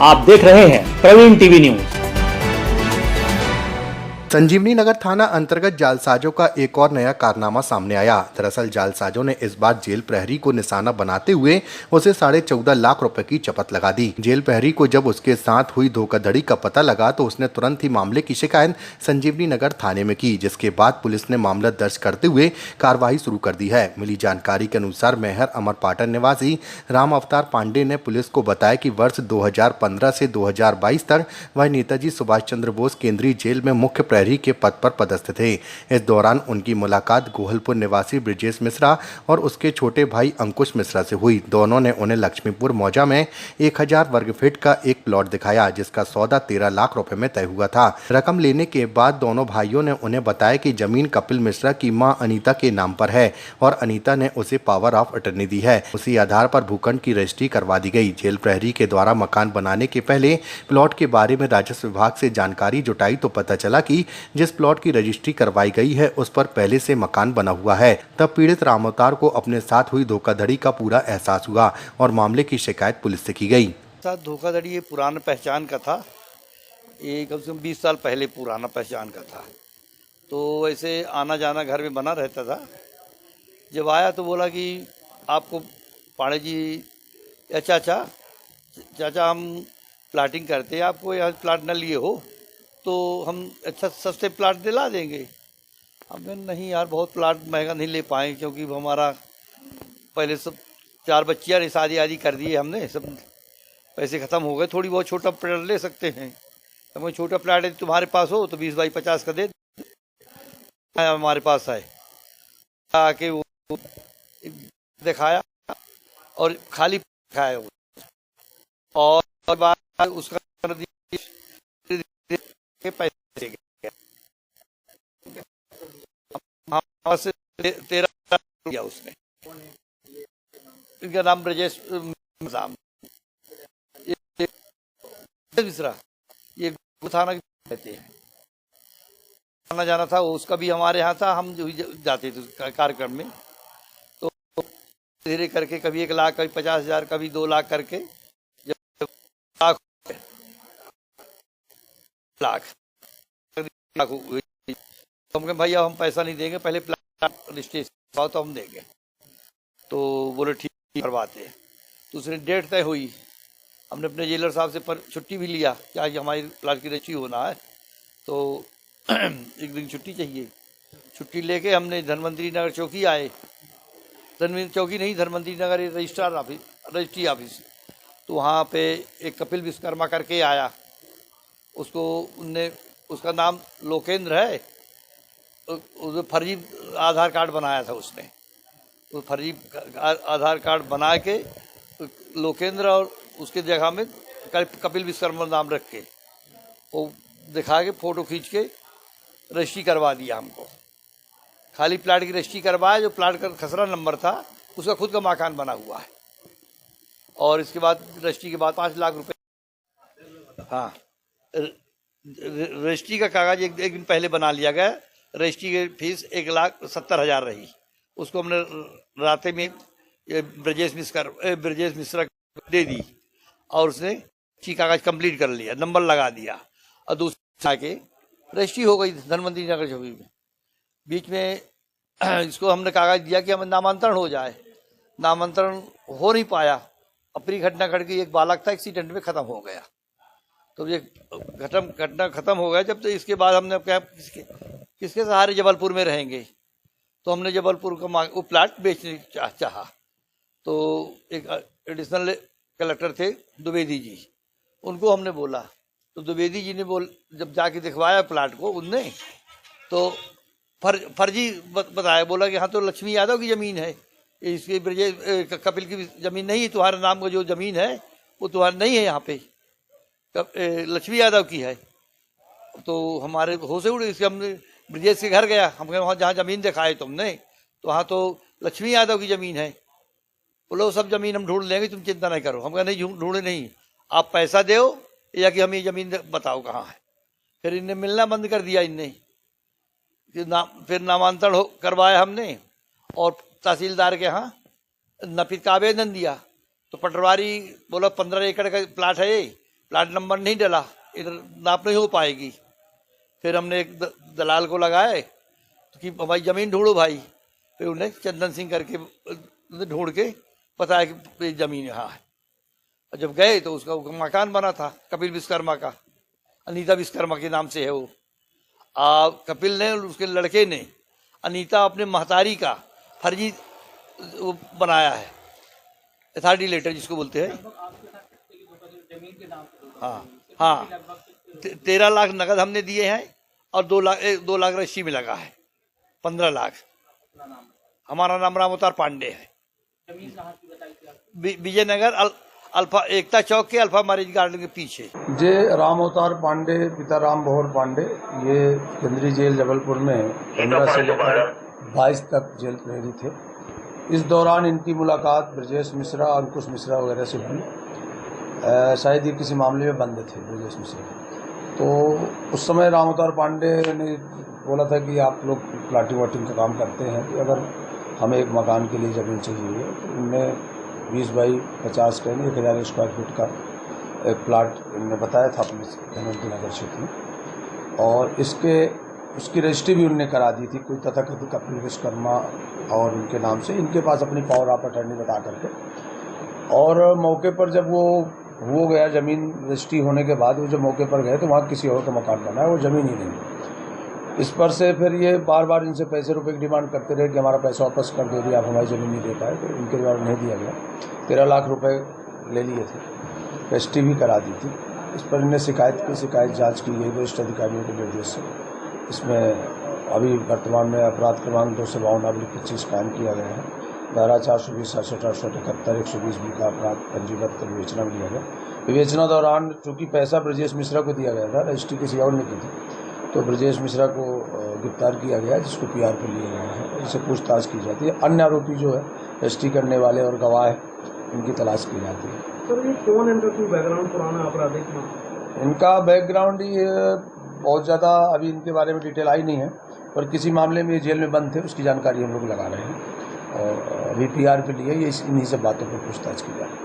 आप देख रहे हैं प्रवीण टीवी न्यूज। संजीवनी नगर थाना अंतर्गत जालसाजों का एक और नया कारनामा सामने आया। दरअसल जालसाजों ने इस बार जेल प्रहरी को निशाना बनाते हुए उसे 14.5 लाख रुपए की चपत लगा दी। जेल प्रहरी को जब उसके साथ हुई धोखाधड़ी का पता लगा तो उसने तुरंत ही मामले की शिकायत संजीवनी नगर थाने में की, जिसके बाद पुलिस ने मामला दर्ज करते हुए कार्रवाई शुरू कर दी है। मिली जानकारी के अनुसार मेहर अमरपाटन निवासी राम अवतार पांडे ने पुलिस को बताया कि वर्ष 2015 से 2022 तक वह नेताजी सुभाष चंद्र बोस केंद्रीय जेल में मुख्य प्रहरी के पद पर पदस्थ थे। इस दौरान उनकी मुलाकात गोहलपुर निवासी ब्रजेश मिश्रा और उसके छोटे भाई अंकुश मिश्रा से हुई। दोनों ने उन्हें लक्ष्मीपुर मौजा में 1000 वर्ग फीट का एक प्लॉट दिखाया, जिसका सौदा 13 लाख रुपए में तय हुआ था। रकम लेने के बाद दोनों भाइयों ने उन्हें बताया कि जमीन कपिल मिश्रा की मां अनीता के नाम पर है और अनीता ने उसे पावर ऑफ अटर्नी दी है। उसी आधार पर भूखंड की रजिस्ट्री करवा दी गई। जेल प्रहरी के द्वारा मकान बनाने के पहले प्लॉट के बारे में राजस्व विभाग से जानकारी जुटाई तो पता चला कि जिस प्लॉट की रजिस्ट्री करवाई गई है उस पर पहले से मकान बना हुआ है। तब पीड़ित राम अवतार को अपने साथ हुई धोखाधड़ी का पूरा एहसास हुआ और मामले की शिकायत पुलिस से की गई। साथ धोखाधड़ी ये पुराना पहचान का था, ये कम से कम 20 साल पहले पुराना पहचान का था। तो वैसे आना जाना घर में बना रहता था। जब आया तो बोला कि आपको पांडे जी या चाचा हम प्लाटिंग करते हैं, आपको यहाँ प्लाट न लिए हो तो हम अच्छा सस्ते प्लाट दिला देंगे। हमने नहीं यार, बहुत प्लाट महंगा नहीं ले पाए क्योंकि हमारा पहले सब 4 बच्चियाँ ने शादी आदि कर दिए, हमने सब पैसे ख़त्म हो गए। थोड़ी बहुत छोटा प्लाट ले सकते हैं। हमें छोटा प्लाट है तुम्हारे पास हो तो 20 बाई 50 का दे हमारे पास है। आके वो दिखाया और खाली दिखाया और बाद उसका पैसे से 13 दिया उसने। इनका नाम ब्रजेश मिश्रा, ये थाना कहते हैं। आना जाना था उसका भी हमारे यहाँ था, हम जो जाते थे कार्यक्रम में। तो धीरे करके कभी 1 लाख, कभी 50,000, कभी 2 लाख करके जब लाख हम कहे भैया हम पैसा नहीं देंगे, पहले प्लाट रजिस्ट्रेशन तो हम देंगे। तो बोले ठीक करवाते हैं। तो उसने डेट तय हुई, हमने अपने जेलर साहब से पर छुट्टी भी लिया कि आज हमारी प्लाट की रजिस्ट्री होना है, तो एक दिन छुट्टी चाहिए। छुट्टी लेके हमने धनवंतरी नगर चौकी आए। धनवंतरी चौकी नहीं, धनवंतरी नगर रजिस्ट्रार ऑफिस, रजिस्ट्री ऑफिस। तो वहाँ पे एक कपिल विश्वकर्मा करके आया। उसको उनने, उसका नाम लोकेंद्र है, उसने फर्जी आधार कार्ड बनाया था उसने। तो फर्जी आधार कार्ड बना के लोकेंद्र और उसके जगह में कपिल विश्वकर्मा नाम रख के वो दिखा के फ़ोटो खींच के रजिस्ट्री करवा दिया हमको। खाली प्लाट की रजिस्ट्री करवाया, जो प्लाट का खसरा नंबर था उसका खुद का मकान बना हुआ है। और इसके बाद रजिस्ट्री के बाद 5 लाख रुपए, हाँ रजिस्ट्री का कागज एक दिन पहले बना लिया गया। रजिस्ट्री की फीस 1,70,000 रही। उसको हमने राते में ब्रजेश मिश्रा दे दी और उसने कागज कंप्लीट कर लिया, नंबर लगा दिया और दूसरे आके रजिस्ट्री हो गई धनवंतरी नगर चौकी में। बीच में इसको हमने कागज दिया कि हमें नामांतरण हो जाए, नामांतरण हो नहीं पाया। अपनी घटना घट गई, एक बालक था एक्सीडेंट में ख़त्म हो गया। तो ये घटना ख़त्म हो गया जब, तो इसके बाद हमने क्या किसके सहारे जबलपुर में रहेंगे। तो हमने जबलपुर का वो प्लाट बेचने चाहा। तो एक एडिशनल कलेक्टर थे द्विवेदी जी, उनको हमने बोला। तो द्विवेदी जी ने जब जाके दिखवाया प्लाट को उनने, तो फर्जी बताया। बोला कि हाँ तो लक्ष्मी यादव की ज़मीन है, इसकी ब्रजेश कपिल की ज़मीन नहीं है, तुम्हारे नाम का जो ज़मीन है वो तुम्हारा नहीं है, यहाँ पे लक्ष्मी यादव की है। तो हमारे होश उड़े, इसके हमने ब्रजेश के घर गया। हम कहे वहाँ जहाँ ज़मीन दिखाए तुमने तो वहाँ तो लक्ष्मी यादव की ज़मीन है। बोलो सब ज़मीन हम ढूंढ लेंगे, तुम चिंता नहीं करो। हम कहे नहीं ढूंढे नहीं, आप पैसा दो या कि हम ये ज़मीन बताओ कहाँ है। फिर इनने मिलना बंद कर दिया। इनने फिर नामांतरण करवाया हमने और तहसीलदार के यहाँ नफीद का आवेदन दिया। तो पटवारी बोला 15 एकड़ का प्लाट है, प्लाट नंबर नहीं डला, इधर नाप नहीं हो पाएगी। फिर हमने एक दलाल को लगाए कि भाई ज़मीन ढूंढो भाई। फिर उन्हें चंदन सिंह करके ढूंढ के बताया कि ज़मीन यहाँ है। और जब गए तो उसका मकान बना था कपिल विश्वकर्मा का, अनीता विश्वकर्मा के नाम से है वो। कपिल ने और उसके लड़के ने अनीता अपने महतारी का फर्जी वो बनाया है, अथॉरिटी लेटर जिसको बोलते हैं। हाँ हाँ, 13 लाख नगद हमने दिए हैं और 2 लाख रजिस्ट्री में लगा है, 15 लाख। हमारा नाम राम अवतार पांडे है। विजयनगर अल्फा एकता चौक के अल्फा मैरिज गार्डन के पीछे। जे राम अवतार पांडे पिता राम बहोर पांडे, ये केंद्रीय जेल जबलपुर में 15 से लेकर 22 तक जेल प्रहरी थे। इस दौरान इनकी मुलाकात ब्रजेश मिश्रा, अंकुश मिश्रा वगैरह से हुई। शायद ये किसी मामले में बंद थे ब्रजेश मिश्रा। तो उस समय राम अवतार पांडे ने बोला था कि आप लोग प्लाटिंग वाटिंग का काम करते हैं, कि अगर हमें एक मकान के लिए ज़मीन चाहिए। तो उनने 20 बाई 50 का 1000 स्क्वायर फीट का एक प्लाट इन्होंने बताया था अपने धनवंती नगर क्षेत्र में, और उसकी रजिस्ट्री भी उनने करा दी थी कोई तथाकथित कपिल विश्वकर्मा और उनके नाम से, इनके पास अपनी पावर ऑफ अटर्नी बता करके। और मौके पर जब वो हो गया ज़मीन रजिस्ट्री होने के बाद, वो जब मौके पर गए तो वहाँ किसी और का मकान बना है, वो ज़मीन ही नहीं। इस पर से फिर ये बार बार इनसे पैसे रुपए की डिमांड करते रहे कि हमारा पैसा वापस कर दो, दिया आप हमारी ज़मीन नहीं दे पाए। तो इनके द्वारा नहीं दिया गया। 13 लाख रुपए ले लिए थे, रजिस्ट्री भी करा दी थी। इस पर इन्हें शिकायत जांच की गई वरिष्ठ अधिकारियों के निर्देश से। इसमें अभी वर्तमान में अपराध क्रमांक 252/25 कायम किया गया है। धारा 420, 67, 878, 120 का अपराध पंजीबद्ध कर विवेचना में लिया गया। विवेचना दौरान चूंकि पैसा ब्रजेश मिश्रा को दिया गया था, रजिस्ट्री किसी और ने की थी, तो ब्रजेश मिश्रा को गिरफ्तार किया गया, जिसको PR पर लिया गया है। इससे पूछताछ की जाती है। अन्य आरोपी जो है रजिस्ट्री करने वाले और गवाह है, इनकी तलाश की जाती है। सर ये कौन है, इनका कोई बैकग्राउंड पुराना आपराधिक? इनका बैकग्राउंड ये बहुत ज़्यादा अभी इनके बारे में डिटेल आई नहीं है, पर किसी मामले में ये जेल में बंद थे, उसकी जानकारी हम लोग लगा रहे हैं। और अभी PR पे लिए ये इन्हीं सब बातों पर पूछताछ की जा रही है।